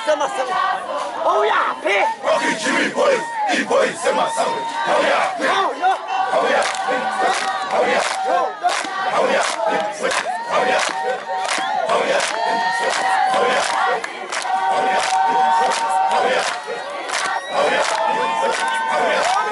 sema sawa. Oh yeah, pe. Wakichimi boys, boys sema sawa. Oh yeah. Oh yeah. Oh yeah. Oh yeah. Oh yeah. Oh yeah. Oh yeah. Oh yeah. Oh yeah. Oh yeah. Oh yeah. Oh yeah.